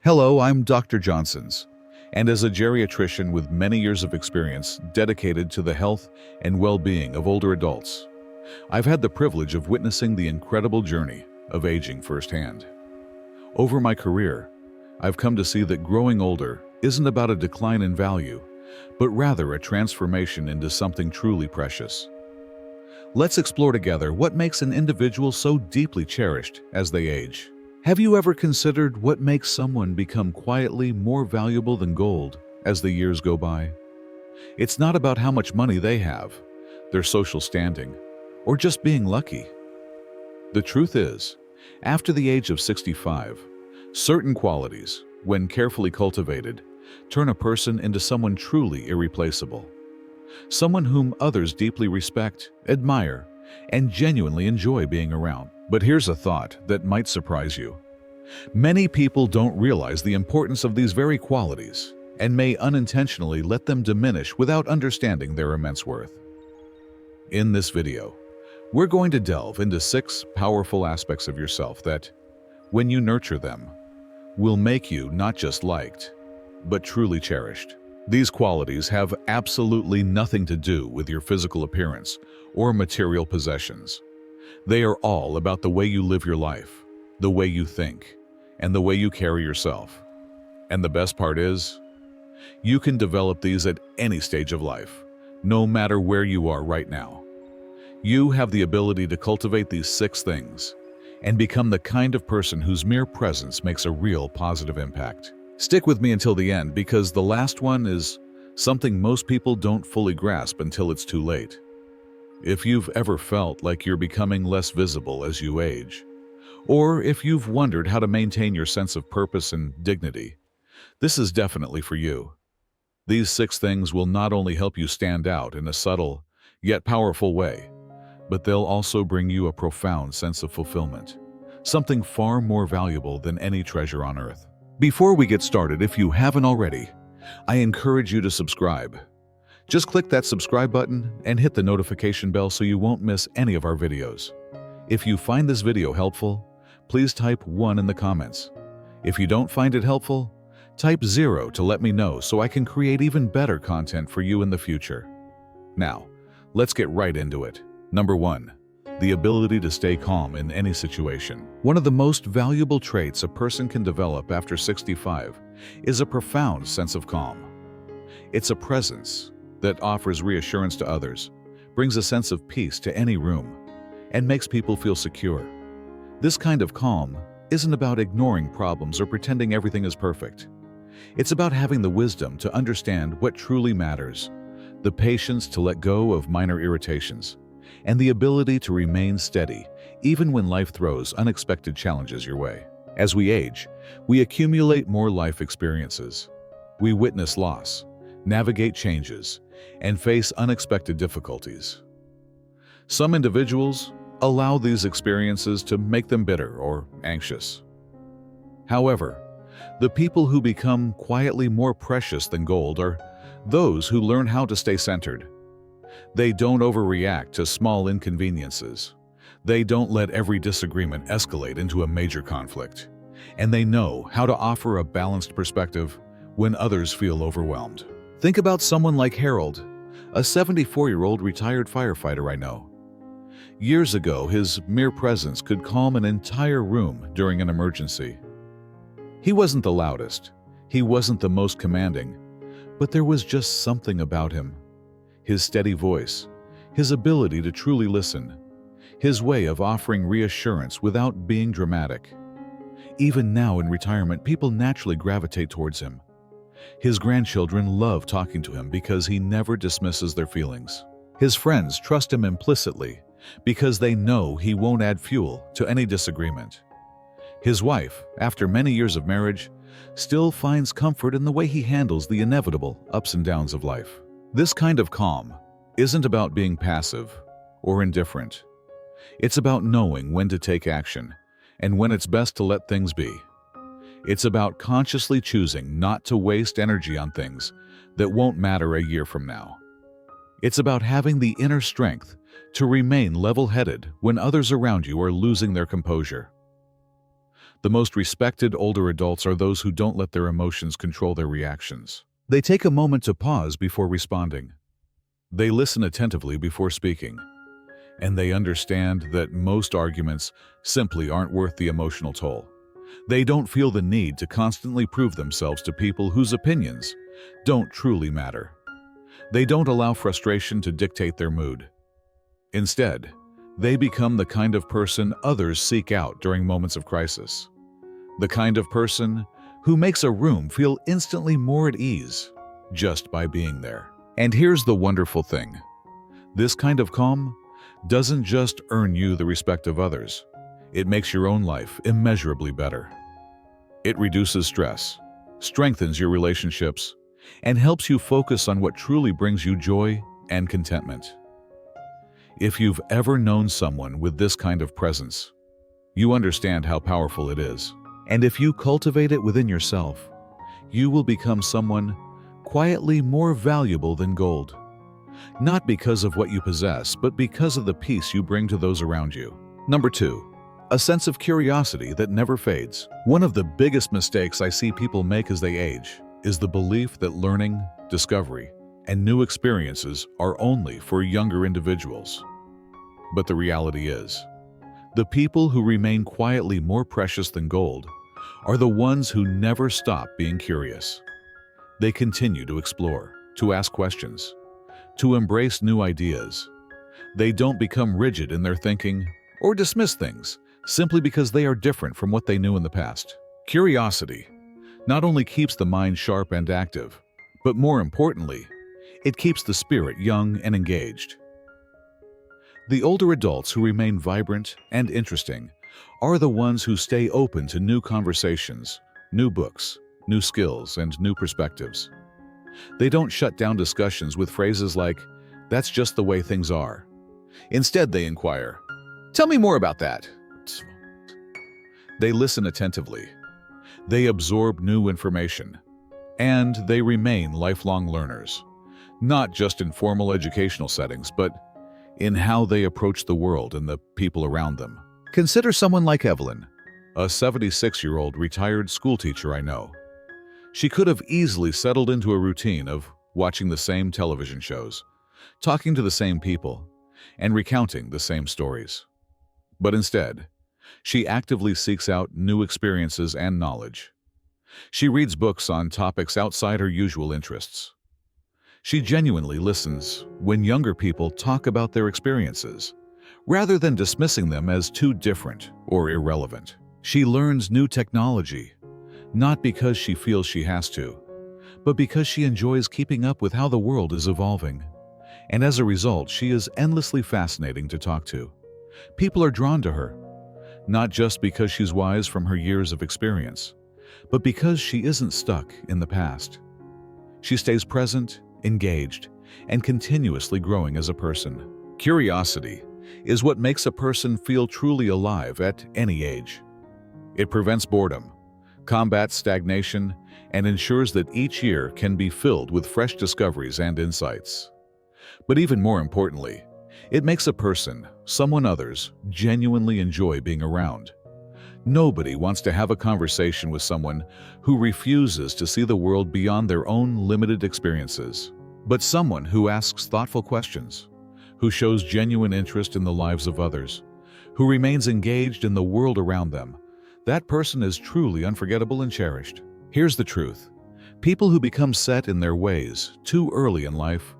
Hello, I'm Dr. Johnson's, and as a geriatrician with many years of experience dedicated to the health and well-being of older adults, I've had the privilege of witnessing the incredible journey of aging firsthand. Over my career, I've come to see that growing older isn't about a decline in value, but rather a transformation into something truly precious. Let's explore together what makes an individual so deeply cherished as they age. Have you ever considered what makes someone become quietly more valuable than gold as the years go by? It's not about how much money they have, their social standing, or just being lucky. The truth is, after the age of 65, certain qualities, when carefully cultivated, turn a person into someone truly irreplaceable. Someone whom others deeply respect, admire, and genuinely enjoy being around. But here's a thought that might surprise you. Many people don't realize the importance of these very qualities and may unintentionally let them diminish without understanding their immense worth. In this video, we're going to delve into 6 powerful aspects of yourself that, when you nurture them, will make you not just liked, but truly cherished. These qualities have absolutely nothing to do with your physical appearance or material possessions. They are all about the way you live your life, the way you think, and the way you carry yourself. And the best part is, you can develop these at any stage of life, no matter where you are right now. You have the ability to cultivate these 6 things and become the kind of person whose mere presence makes a real positive impact. Stick with me until the end because the last one is something most people don't fully grasp until it's too late. If you've ever felt like you're becoming less visible as you age, or if you've wondered how to maintain your sense of purpose and dignity, this is definitely for you. These 6 things will not only help you stand out in a subtle, yet powerful way, but they'll also bring you a profound sense of fulfillment, something far more valuable than any treasure on earth. Before we get started, if you haven't already, I encourage you to subscribe. Just click that subscribe button and hit the notification bell so you won't miss any of our videos. If you find this video helpful, please type 1 in the comments. If you don't find it helpful, type 0 to let me know so I can create even better content for you in the future. Now, let's get right into it. Number 1. The ability to stay calm in any situation. One of the most valuable traits a person can develop after 65 is a profound sense of calm. It's a presence that offers reassurance to others, brings a sense of peace to any room, and makes people feel secure. This kind of calm isn't about ignoring problems or pretending everything is perfect. It's about having the wisdom to understand what truly matters, the patience to let go of minor irritations, and the ability to remain steady even when life throws unexpected challenges your way. As we age, we accumulate more life experiences. We witness loss, navigate changes, and face unexpected difficulties. Some individuals allow these experiences to make them bitter or anxious. However, the people who become quietly more precious than gold are those who learn how to stay centered. They don't overreact to small inconveniences. They don't let every disagreement escalate into a major conflict. And they know how to offer a balanced perspective when others feel overwhelmed. Think about someone like Harold, a 74-year-old retired firefighter I know. Years ago, his mere presence could calm an entire room during an emergency. He wasn't the loudest, he wasn't the most commanding, but there was just something about him. His steady voice, his ability to truly listen, his way of offering reassurance without being dramatic. Even now in retirement, people naturally gravitate towards him. His grandchildren love talking to him because he never dismisses their feelings. His friends trust him implicitly because they know he won't add fuel to any disagreement. His wife, after many years of marriage, still finds comfort in the way he handles the inevitable ups and downs of life. This kind of calm isn't about being passive or indifferent. It's about knowing when to take action and when it's best to let things be. It's about consciously choosing not to waste energy on things that won't matter a year from now. It's about having the inner strength to remain level-headed when others around you are losing their composure. The most respected older adults are those who don't let their emotions control their reactions. They take a moment to pause before responding. They listen attentively before speaking. And they understand that most arguments simply aren't worth the emotional toll. They don't feel the need to constantly prove themselves to people whose opinions don't truly matter. They don't allow frustration to dictate their mood. Instead, they become the kind of person others seek out during moments of crisis. The kind of person who makes a room feel instantly more at ease just by being there. And here's the wonderful thing. This kind of calm doesn't just earn you the respect of others. It makes your own life immeasurably better. It reduces stress, strengthens your relationships, and helps you focus on what truly brings you joy and contentment. If you've ever known someone with this kind of presence, you understand how powerful it is. And if you cultivate it within yourself, you will become someone quietly more valuable than gold. Not because of what you possess, but because of the peace you bring to those around you. Number 2, a sense of curiosity that never fades. One of the biggest mistakes I see people make as they age is the belief that learning, discovery, and new experiences are only for younger individuals. But the reality is, the people who remain quietly more precious than gold are the ones who never stop being curious. They continue to explore, to ask questions, to embrace new ideas. They don't become rigid in their thinking or dismiss things simply because they are different from what they knew in the past. Curiosity not only keeps the mind sharp and active, but more importantly, it keeps the spirit young and engaged. The older adults who remain vibrant and interesting are the ones who stay open to new conversations, new books, new skills, and new perspectives. They don't shut down discussions with phrases like, "That's just the way things are." Instead, they inquire, "Tell me more about that." They listen attentively. They absorb new information. And they remain lifelong learners, not just in formal educational settings, but in how they approach the world and the people around them. Consider someone like Evelyn, a 76-year-old retired schoolteacher I know. She could have easily settled into a routine of watching the same television shows, talking to the same people, and recounting the same stories. But instead, she actively seeks out new experiences and knowledge. She reads books on topics outside her usual interests. She genuinely listens when younger people talk about their experiences, rather than dismissing them as too different or irrelevant. She learns new technology, not because she feels she has to, but because she enjoys keeping up with how the world is evolving. And as a result, she is endlessly fascinating to talk to. People are drawn to her, not just because she's wise from her years of experience, but because she isn't stuck in the past. She stays present, engaged, and continuously growing as a person. Curiosity is what makes a person feel truly alive at any age. It prevents boredom, combats stagnation, and ensures that each year can be filled with fresh discoveries and insights. But even more importantly, it makes a person, someone others, genuinely enjoy being around. Nobody wants to have a conversation with someone who refuses to see the world beyond their own limited experiences. But someone who asks thoughtful questions, who shows genuine interest in the lives of others, who remains engaged in the world around them, that person is truly unforgettable and cherished. Here's the truth. People who become set in their ways too early in life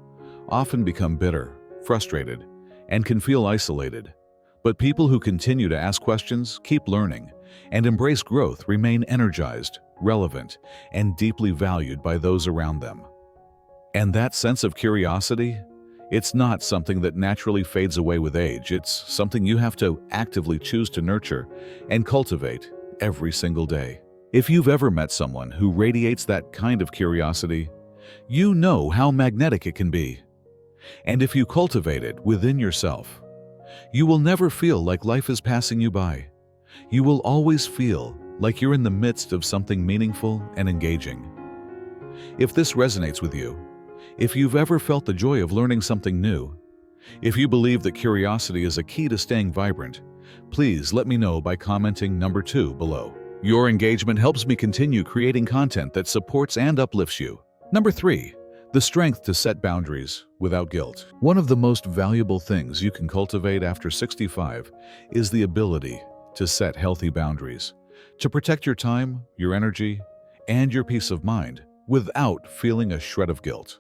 often become bitter, frustrated, and can feel isolated. But people who continue to ask questions, keep learning, and embrace growth remain energized, relevant, and deeply valued by those around them. And that sense of curiosity, it's not something that naturally fades away with age. It's something you have to actively choose to nurture and cultivate every single day. If you've ever met someone who radiates that kind of curiosity, you know how magnetic it can be. And if you cultivate it within yourself, you will never feel like life is passing you by. You will always feel like you're in the midst of something meaningful and engaging. If this resonates with you, if you've ever felt the joy of learning something new, if you believe that curiosity is a key to staying vibrant, please let me know by commenting number 2 below. Your engagement helps me continue creating content that supports and uplifts you. Number 3. The strength to set boundaries without guilt. One of the most valuable things you can cultivate after 65 is the ability to set healthy boundaries, to protect your time, your energy, and your peace of mind without feeling a shred of guilt.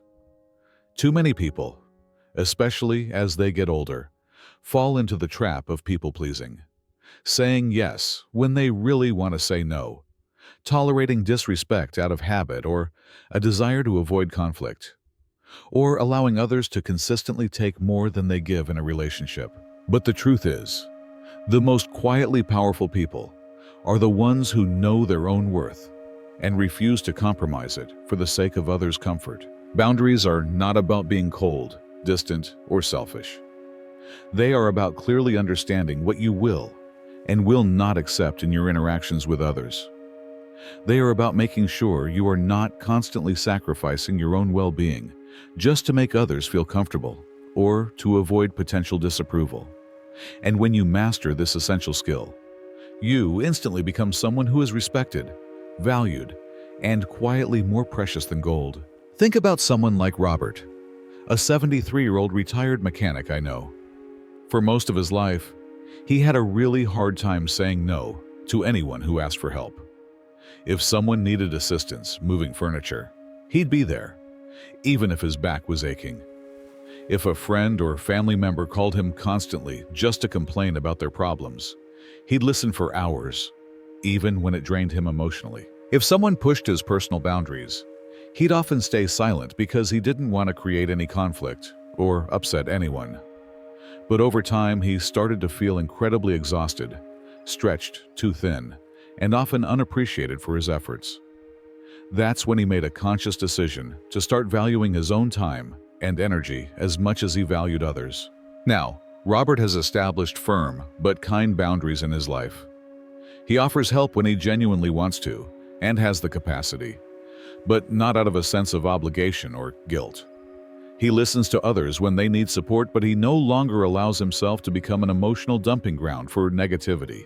Too many people, especially as they get older, fall into the trap of people-pleasing, saying yes when they really want to say no, tolerating disrespect out of habit or a desire to avoid conflict, or allowing others to consistently take more than they give in a relationship. But the truth is, the most quietly powerful people are the ones who know their own worth and refuse to compromise it for the sake of others' comfort. Boundaries are not about being cold, distant, or selfish. They are about clearly understanding what you will and will not accept in your interactions with others. They are about making sure you are not constantly sacrificing your own well-being just to make others feel comfortable or to avoid potential disapproval. And when you master this essential skill, you instantly become someone who is respected, valued, and quietly more precious than gold. Think about someone like Robert, a 73-year-old retired mechanic I know. For most of his life, he had a really hard time saying no to anyone who asked for help. If someone needed assistance moving furniture, he'd be there, even if his back was aching. If a friend or family member called him constantly just to complain about their problems, he'd listen for hours, even when it drained him emotionally. If someone pushed his personal boundaries, he'd often stay silent because he didn't want to create any conflict or upset anyone. But over time, he started to feel incredibly exhausted, stretched too thin, and often unappreciated for his efforts. That's when he made a conscious decision to start valuing his own time and energy as much as he valued others. Now, Robert has established firm but kind boundaries in his life. He offers help when he genuinely wants to and has the capacity, but not out of a sense of obligation or guilt. He listens to others when they need support, but he no longer allows himself to become an emotional dumping ground for negativity.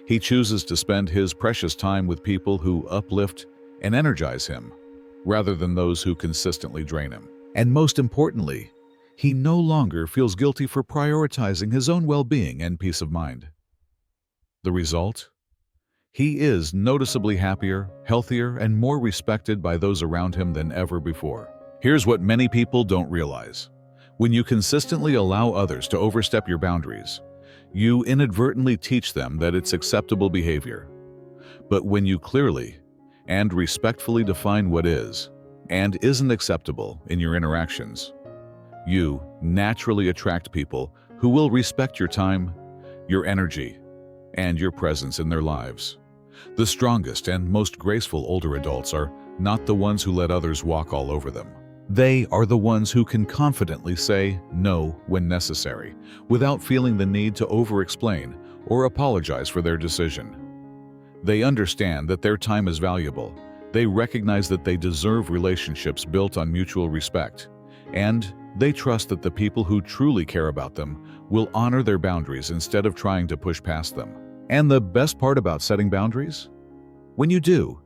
He chooses to spend his precious time with people who uplift and energize him, rather than those who consistently drain him. And most importantly, he no longer feels guilty for prioritizing his own well-being and peace of mind. The result? He is noticeably happier, healthier, and more respected by those around him than ever before. Here's what many people don't realize. When you consistently allow others to overstep your boundaries, you inadvertently teach them that it's acceptable behavior. But when you clearly and respectfully define what is and isn't acceptable in your interactions, you naturally attract people who will respect your time, your energy, and your presence in their lives. The strongest and most graceful older adults are not the ones who let others walk all over them. They are the ones who can confidently say no when necessary, without feeling the need to over-explain or apologize for their decision. They understand that their time is valuable. They recognize that they deserve relationships built on mutual respect, and they trust that the people who truly care about them will honor their boundaries instead of trying to push past them. And the best part about setting boundaries? When you do,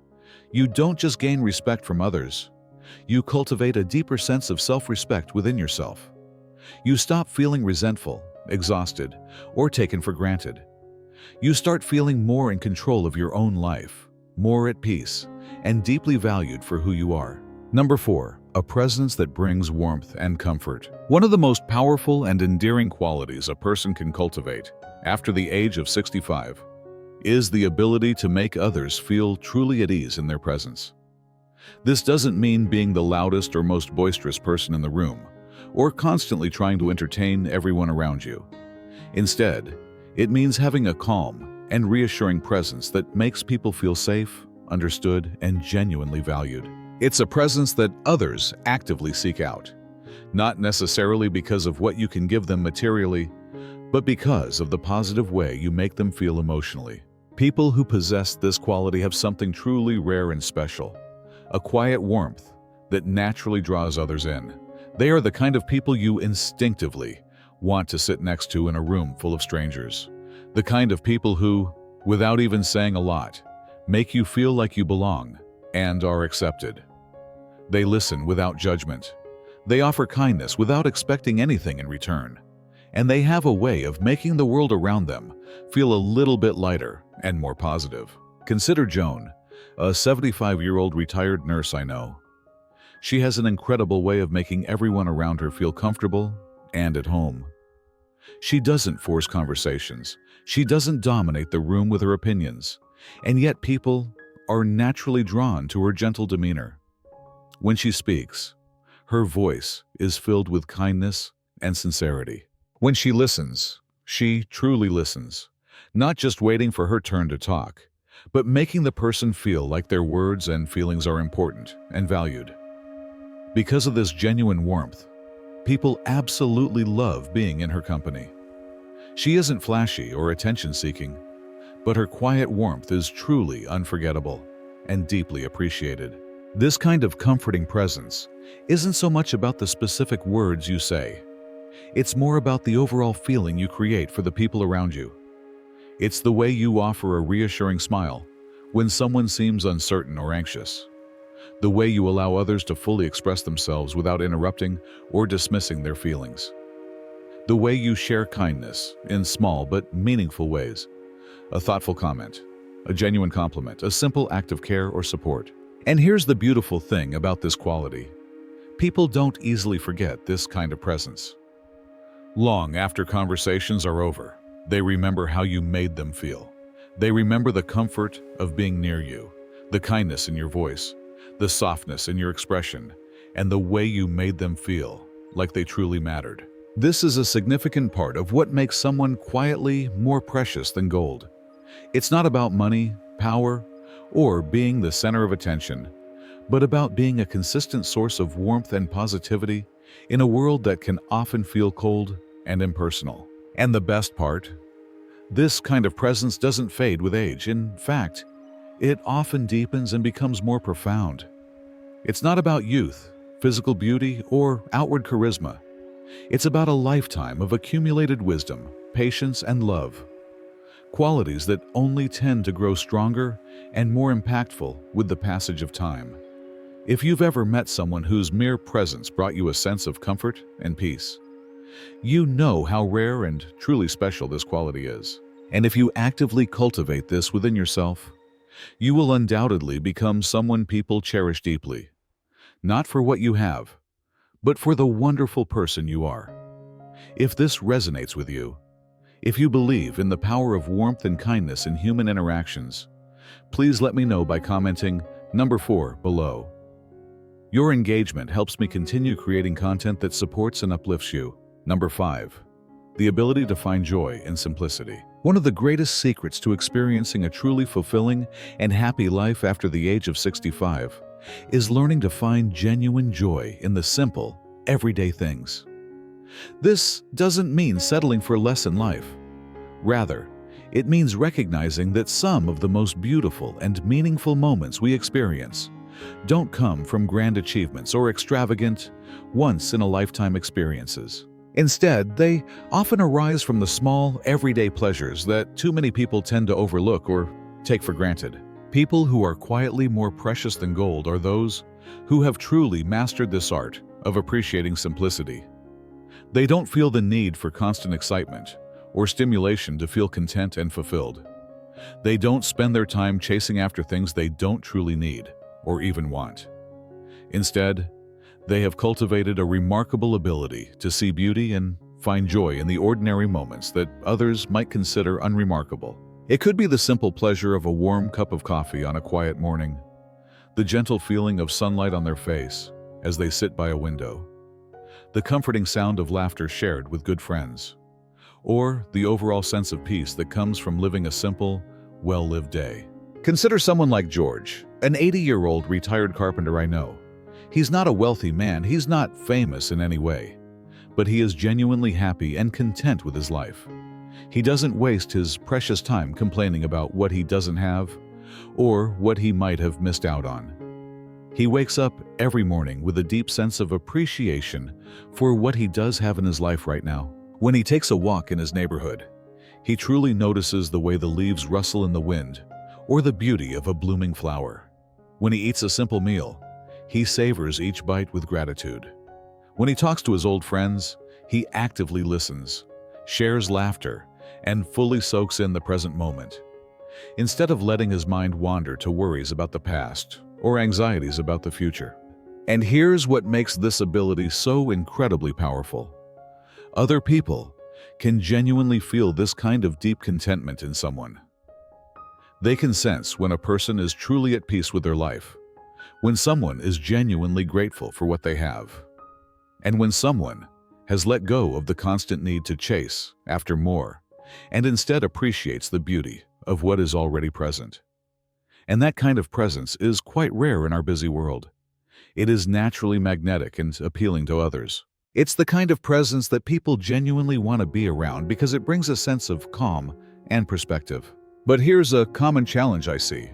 you don't just gain respect from others. You cultivate a deeper sense of self-respect within yourself. You stop feeling resentful, exhausted, or taken for granted. You start feeling more in control of your own life, more at peace, and deeply valued for who you are. Number 4, a presence that brings warmth and comfort. One of the most powerful and endearing qualities a person can cultivate after the age of 65 is the ability to make others feel truly at ease in their presence. This doesn't mean being the loudest or most boisterous person in the room, or constantly trying to entertain everyone around you. Instead, it means having a calm and reassuring presence that makes people feel safe, understood, and genuinely valued. It's a presence that others actively seek out, not necessarily because of what you can give them materially, but because of the positive way you make them feel emotionally. People who possess this quality have something truly rare and special, a quiet warmth that naturally draws others in. They are the kind of people you instinctively want to sit next to in a room full of strangers. The kind of people who, without even saying a lot, make you feel like you belong and are accepted. They listen without judgment. They offer kindness without expecting anything in return. And they have a way of making the world around them feel a little bit lighter and more positive. Consider Joan, a 75-year-old retired nurse I know. She has an incredible way of making everyone around her feel comfortable and at home. She doesn't force conversations. She doesn't dominate the room with her opinions. And yet people are naturally drawn to her gentle demeanor. When she speaks, her voice is filled with kindness and sincerity. When she listens, she truly listens, not just waiting for her turn to talk, but making the person feel like their words and feelings are important and valued. Because of this genuine warmth, people absolutely love being in her company. She isn't flashy or attention-seeking, but her quiet warmth is truly unforgettable and deeply appreciated. This kind of comforting presence isn't so much about the specific words you say. It's more about the overall feeling you create for the people around you. It's the way you offer a reassuring smile when someone seems uncertain or anxious. The way you allow others to fully express themselves without interrupting or dismissing their feelings. The way you share kindness in small but meaningful ways. A thoughtful comment, a genuine compliment, a simple act of care or support. And here's the beautiful thing about this quality. People don't easily forget this kind of presence. Long after conversations are over, they remember how you made them feel. They remember the comfort of being near you, the kindness in your voice, the softness in your expression, and the way you made them feel like they truly mattered. This is a significant part of what makes someone quietly more precious than gold. It's not about money, power, or being the center of attention, but about being a consistent source of warmth and positivity in a world that can often feel cold and impersonal. And the best part? This kind of presence doesn't fade with age. In fact, it often deepens and becomes more profound. It's not about youth, physical beauty, or outward charisma. It's about a lifetime of accumulated wisdom, patience, and love. Qualities that only tend to grow stronger and more impactful with the passage of time. If you've ever met someone whose mere presence brought you a sense of comfort and peace, you know how rare and truly special this quality is. And if you actively cultivate this within yourself, you will undoubtedly become someone people cherish deeply, not for what you have, but for the wonderful person you are. If this resonates with you, if you believe in the power of warmth and kindness in human interactions, please let me know by commenting number 4 below. Your engagement helps me continue creating content that supports and uplifts you. Number 5. The ability to find joy in simplicity. One of the greatest secrets to experiencing a truly fulfilling and happy life after the age of 65 is learning to find genuine joy in the simple, everyday things. This doesn't mean settling for less in life. Rather, it means recognizing that some of the most beautiful and meaningful moments we experience don't come from grand achievements or extravagant, once-in-a-lifetime experiences. Instead, they often arise from the small, everyday pleasures that too many people tend to overlook or take for granted. People who are quietly more precious than gold are those who have truly mastered this art of appreciating simplicity. They don't feel the need for constant excitement or stimulation to feel content and fulfilled. They don't spend their time chasing after things they don't truly need or even want. Instead, they have cultivated a remarkable ability to see beauty and find joy in the ordinary moments that others might consider unremarkable. It could be the simple pleasure of a warm cup of coffee on a quiet morning, the gentle feeling of sunlight on their face as they sit by a window, the comforting sound of laughter shared with good friends, or the overall sense of peace that comes from living a simple, well-lived day. Consider someone like George, an 80-year-old retired carpenter I know. He's not a wealthy man, he's not famous in any way, but he is genuinely happy and content with his life. He doesn't waste his precious time complaining about what he doesn't have or what he might have missed out on. He wakes up every morning with a deep sense of appreciation for what he does have in his life right now. When he takes a walk in his neighborhood, he truly notices the way the leaves rustle in the wind or the beauty of a blooming flower. When he eats a simple meal, he savors each bite with gratitude. When he talks to his old friends, he actively listens, shares laughter, and fully soaks in the present moment, instead of letting his mind wander to worries about the past or anxieties about the future. And here's what makes this ability so incredibly powerful. Other people can genuinely feel this kind of deep contentment in someone. They can sense when a person is truly at peace with their life, when someone is genuinely grateful for what they have, and when someone has let go of the constant need to chase after more and instead appreciates the beauty of what is already present. And that kind of presence is quite rare in our busy world. It is naturally magnetic and appealing to others. It's the kind of presence that people genuinely want to be around because it brings a sense of calm and perspective. But here's a common challenge I see.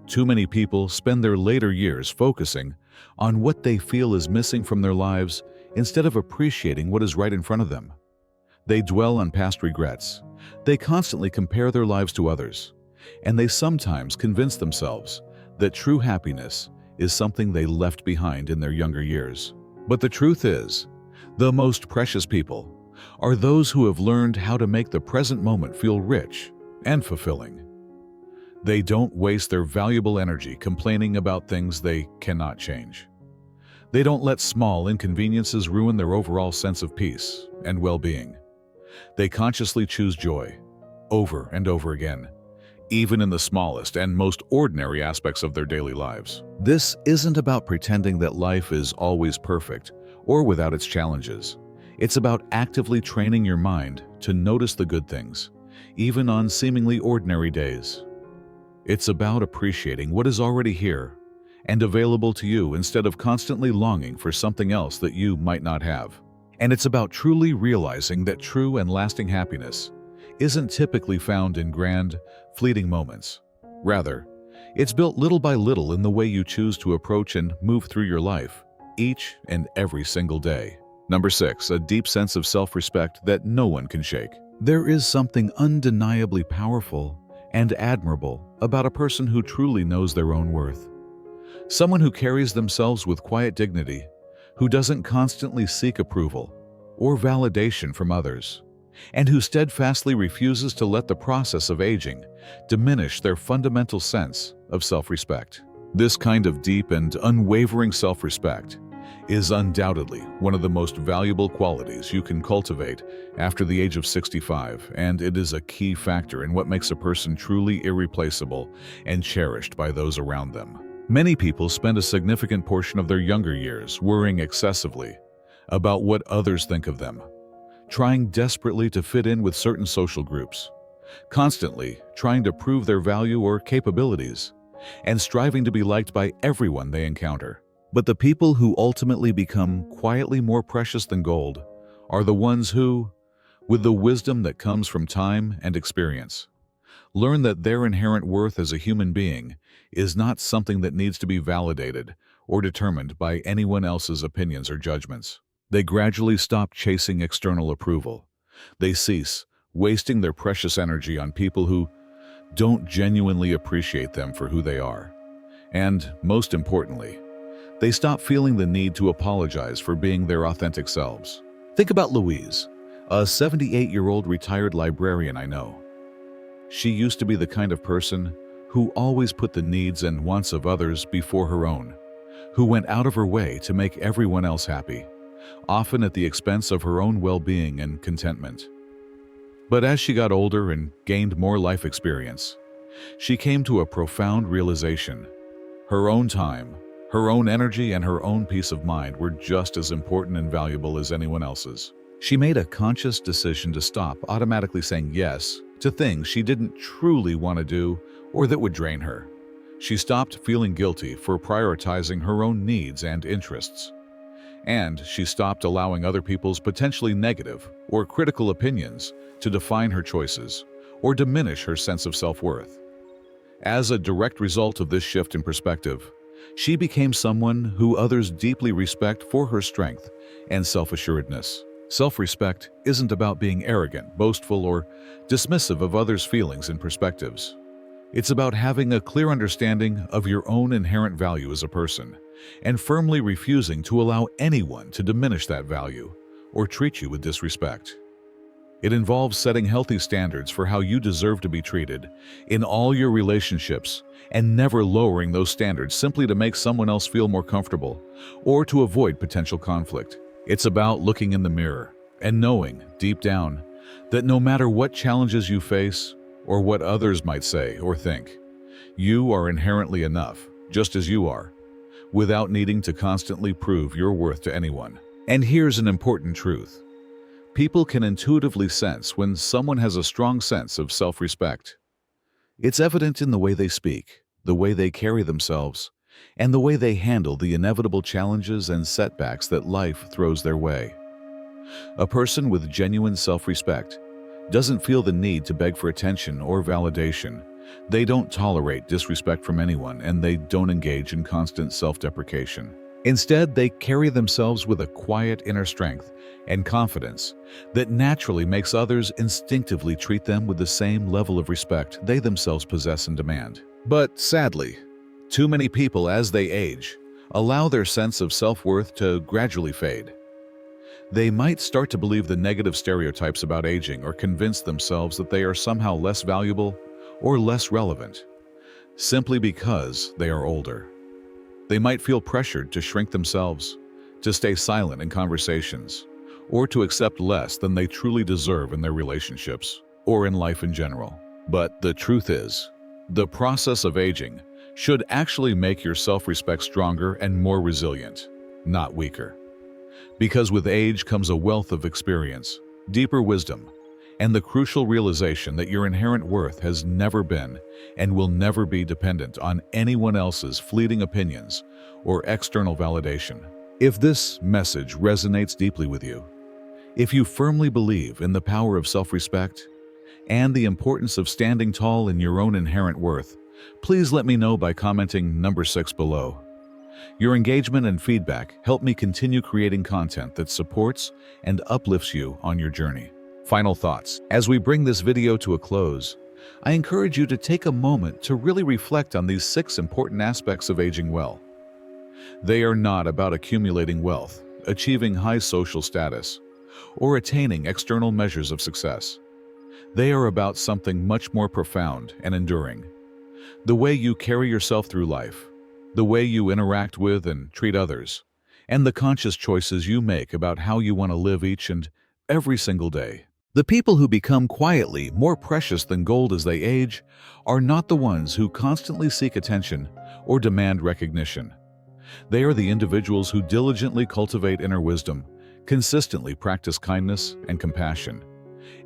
Too many people spend their later years focusing on what they feel is missing from their lives instead of appreciating what is right in front of them. They dwell on past regrets. They constantly compare their lives to others, and they sometimes convince themselves that true happiness is something they left behind in their younger years. But the truth is, the most precious people are those who have learned how to make the present moment feel rich and fulfilling. They don't waste their valuable energy complaining about things they cannot change. They don't let small inconveniences ruin their overall sense of peace and well-being. They consciously choose joy over and over again, even in the smallest and most ordinary aspects of their daily lives. This isn't about pretending that life is always perfect or without its challenges. It's about actively training your mind to notice the good things, even on seemingly ordinary days. It's about appreciating what is already here and available to you instead of constantly longing for something else that you might not have. And it's about truly realizing that true and lasting happiness isn't typically found in grand, fleeting moments. Rather, it's built little by little in the way you choose to approach and move through your life, each and every single day. Number 6, a deep sense of self-respect that no one can shake. There is something undeniably powerful and admirable about a person who truly knows their own worth. Someone who carries themselves with quiet dignity, who doesn't constantly seek approval or validation from others, and who steadfastly refuses to let the process of aging diminish their fundamental sense of self-respect. This kind of deep and unwavering self-respect is undoubtedly one of the most valuable qualities you can cultivate after the age of 65, and it is a key factor in what makes a person truly irreplaceable and cherished by those around them. Many people spend a significant portion of their younger years worrying excessively about what others think of them, trying desperately to fit in with certain social groups, constantly trying to prove their value or capabilities, and striving to be liked by everyone they encounter. But the people who ultimately become quietly more precious than gold are the ones who, with the wisdom that comes from time and experience, learn that their inherent worth as a human being is not something that needs to be validated or determined by anyone else's opinions or judgments. They gradually stop chasing external approval. They cease wasting their precious energy on people who don't genuinely appreciate them for who they are. And, most importantly, they stop feeling the need to apologize for being their authentic selves. Think about Louise, a 78-year-old retired librarian I know. She used to be the kind of person who always put the needs and wants of others before her own, who went out of her way to make everyone else happy, often at the expense of her own well-being and contentment. But as she got older and gained more life experience, she came to a profound realization. Her own time, her own energy, and her own peace of mind were just as important and valuable as anyone else's. She made a conscious decision to stop automatically saying yes to things she didn't truly want to do or that would drain her. She stopped feeling guilty for prioritizing her own needs and interests. And she stopped allowing other people's potentially negative or critical opinions to define her choices or diminish her sense of self-worth. As a direct result of this shift in perspective, she became someone who others deeply respect for her strength and self-assuredness. Self-respect isn't about being arrogant, boastful, or dismissive of others' feelings and perspectives. It's about having a clear understanding of your own inherent value as a person and firmly refusing to allow anyone to diminish that value or treat you with disrespect. It involves setting healthy standards for how you deserve to be treated in all your relationships and never lowering those standards simply to make someone else feel more comfortable or to avoid potential conflict. It's about looking in the mirror and knowing, deep down, that no matter what challenges you face or what others might say or think, you are inherently enough, just as you are, without needing to constantly prove your worth to anyone. And here's an important truth. People can intuitively sense when someone has a strong sense of self-respect. It's evident in the way they speak, the way they carry themselves, and the way they handle the inevitable challenges and setbacks that life throws their way. A person with genuine self-respect doesn't feel the need to beg for attention or validation. They don't tolerate disrespect from anyone, and they don't engage in constant self-deprecation. Instead, they carry themselves with a quiet inner strength and confidence that naturally makes others instinctively treat them with the same level of respect they themselves possess and demand. But sadly, too many people, as they age, allow their sense of self-worth to gradually fade. They might start to believe the negative stereotypes about aging or convince themselves that they are somehow less valuable or less relevant, simply because they are older. They might feel pressured to shrink themselves, to stay silent in conversations, or to accept less than they truly deserve in their relationships or in life in general. But the truth is, the process of aging should actually make your self-respect stronger and more resilient, not weaker. Because with age comes a wealth of experience, deeper wisdom, and the crucial realization that your inherent worth has never been and will never be dependent on anyone else's fleeting opinions or external validation. If this message resonates deeply with you, if you firmly believe in the power of self-respect and the importance of standing tall in your own inherent worth, please let me know by commenting number 6 below. Your engagement and feedback help me continue creating content that supports and uplifts you on your journey. Final thoughts. As we bring this video to a close, I encourage you to take a moment to really reflect on these 6 important aspects of aging well. They are not about accumulating wealth, achieving high social status, or attaining external measures of success. They are about something much more profound and enduring. The way you carry yourself through life, the way you interact with and treat others, and the conscious choices you make about how you want to live each and every single day. The people who become quietly more precious than gold as they age are not the ones who constantly seek attention or demand recognition. They are the individuals who diligently cultivate inner wisdom, consistently practice kindness and compassion,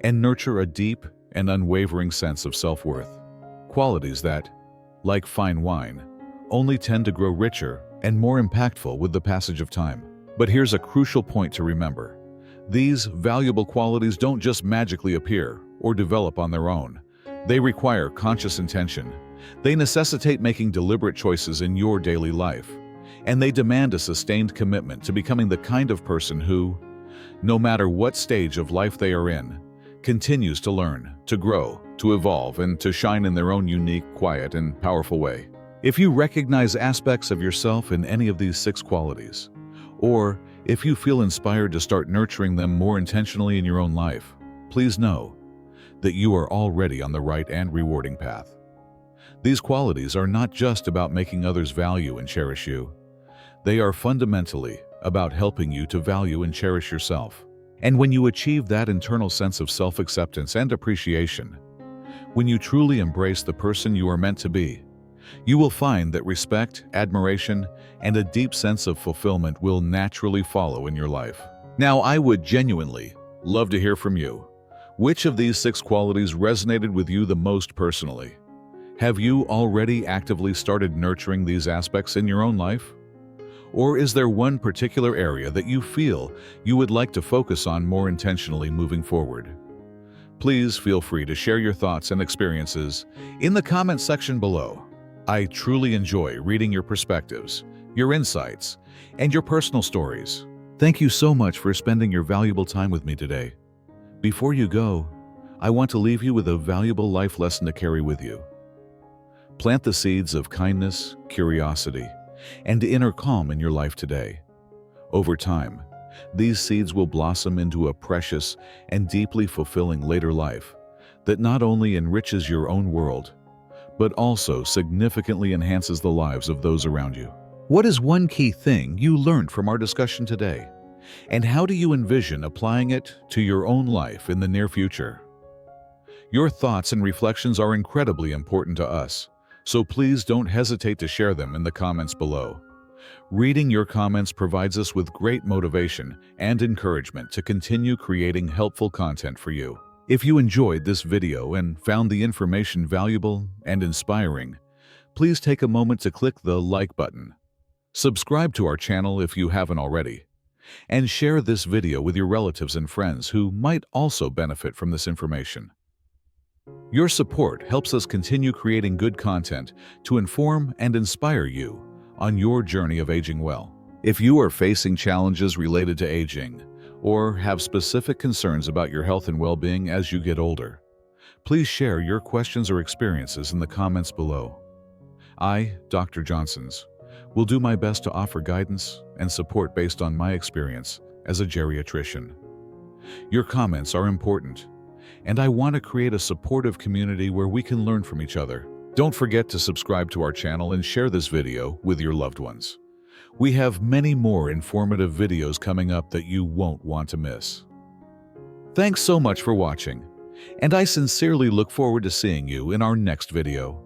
and nurture a deep and unwavering sense of self-worth. Qualities that, like fine wine, only tend to grow richer and more impactful with the passage of time. But here's a crucial point to remember. These valuable qualities don't just magically appear or develop on their own. They require conscious intention. They necessitate making deliberate choices in your daily life. And they demand a sustained commitment to becoming the kind of person who, no matter what stage of life they are in, continues to learn, to grow, to evolve, and to shine in their own unique, quiet, and powerful way. If you recognize aspects of yourself in any of these 6 qualities, or if you feel inspired to start nurturing them more intentionally in your own life, please know that you are already on the right and rewarding path. These qualities are not just about making others value and cherish you. They are fundamentally about helping you to value and cherish yourself. And when you achieve that internal sense of self-acceptance and appreciation, when you truly embrace the person you are meant to be, you will find that respect, admiration, and a deep sense of fulfillment will naturally follow in your life. Now, I would genuinely love to hear from you. Which of these 6 qualities resonated with you the most personally? Have you already actively started nurturing these aspects in your own life? Or is there one particular area that you feel you would like to focus on more intentionally moving forward? Please feel free to share your thoughts and experiences in the comment section below. I truly enjoy reading your perspectives, your insights, and your personal stories. Thank you so much for spending your valuable time with me today. Before you go, I want to leave you with a valuable life lesson to carry with you. Plant the seeds of kindness, curiosity, and inner calm in your life today. Over time, these seeds will blossom into a precious and deeply fulfilling later life that not only enriches your own world, but also significantly enhances the lives of those around you. What is one key thing you learned from our discussion today? And how do you envision applying it to your own life in the near future? Your thoughts and reflections are incredibly important to us, so please don't hesitate to share them in the comments below. Reading your comments provides us with great motivation and encouragement to continue creating helpful content for you. If you enjoyed this video and found the information valuable and inspiring, please take a moment to click the like button. Subscribe to our channel if you haven't already, and share this video with your relatives and friends who might also benefit from this information. Your support helps us continue creating good content to inform and inspire you on your journey of aging well. If you are facing challenges related to aging or have specific concerns about your health and well-being as you get older, please share your questions or experiences in the comments below. I, Dr. Johnson's, will do my best to offer guidance and support based on my experience as a geriatrician. Your comments are important, and I want to create a supportive community where we can learn from each other. Don't forget to subscribe to our channel and share this video with your loved ones. We have many more informative videos coming up that you won't want to miss. Thanks so much for watching, and I sincerely look forward to seeing you in our next video.